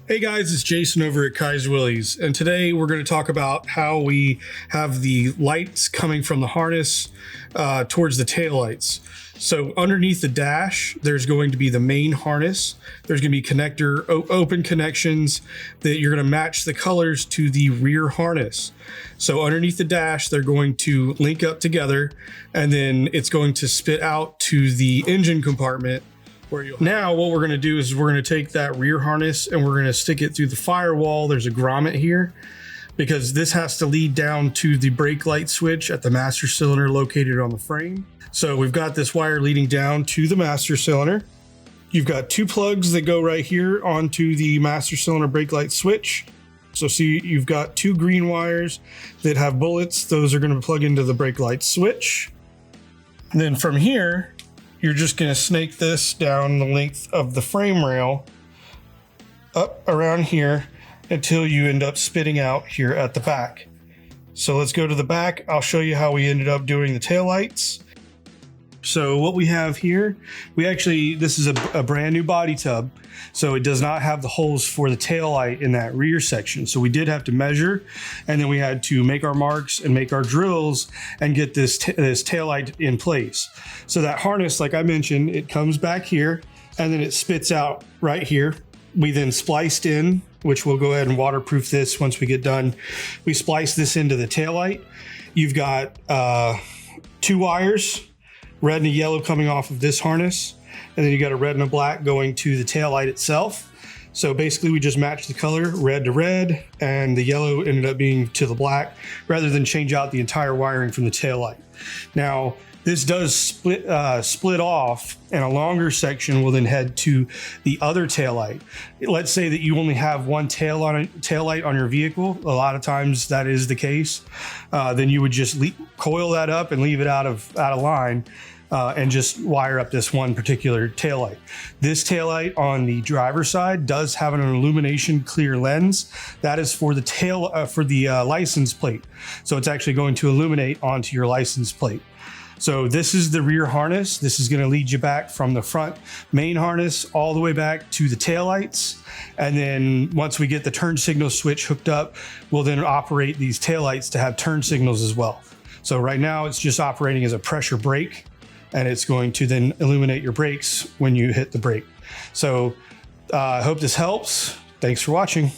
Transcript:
Hey guys, it's Jason over at Kaiser Willys, and today we're going to talk about how we have the lights coming from the harness towards the tail lights. So underneath the dash, there's going to be the main harness. There's going to be connector open connections that you're going to match the colors to the rear harness. So underneath the dash, they're going to link up together, and then it's going to spit out to the engine compartment. Now what we're going to do is we're going to take that rear harness and we're going to stick it through the firewall. There's a grommet here because this has to lead down to the brake light switch at the master cylinder located on the frame. So we've got this wire leading down to the master cylinder. You've got two plugs that go right here onto the master cylinder brake light switch. So see, you've got two green wires that have bullets. Those are going to plug into the brake light switch. And then from here, you're just going to snake this down the length of the frame rail up around here until you end up spitting out here at the back. So let's go to the back. I'll show you how we ended up doing the taillights. So what we have here, this is a brand new body tub. So it does not have the holes for the tail light in that rear section. So we did have to measure, and then we had to make our marks and make our drills and get this tail light in place. So that harness, like I mentioned, it comes back here and then it spits out right here. We then spliced in, which we'll go ahead and waterproof this once we get done. We splice this into the tail light. You've got two wires, red and a yellow coming off of this harness. And then you got a red and a black going to the tail light itself. So basically we just matched the color red to red, and the yellow ended up being to the black rather than change out the entire wiring from the tail light. Now this does split off, and a longer section will then head to the other tail light. Let's say that you only have one tail light on your vehicle. A lot of times that is the case. Then you would just coil that up and leave it out of line. And just wire up this one particular taillight. This taillight on the driver's side does have an illumination clear lens. That is for the license plate. So it's actually going to illuminate onto your license plate. So this is the rear harness. This is going to lead you back from the front main harness all the way back to the taillights. And then once we get the turn signal switch hooked up, we'll then operate these taillights to have turn signals as well. So right now it's just operating as a pressure brake, and it's going to then illuminate your brakes when you hit the brake. So I hope this helps. Thanks for watching.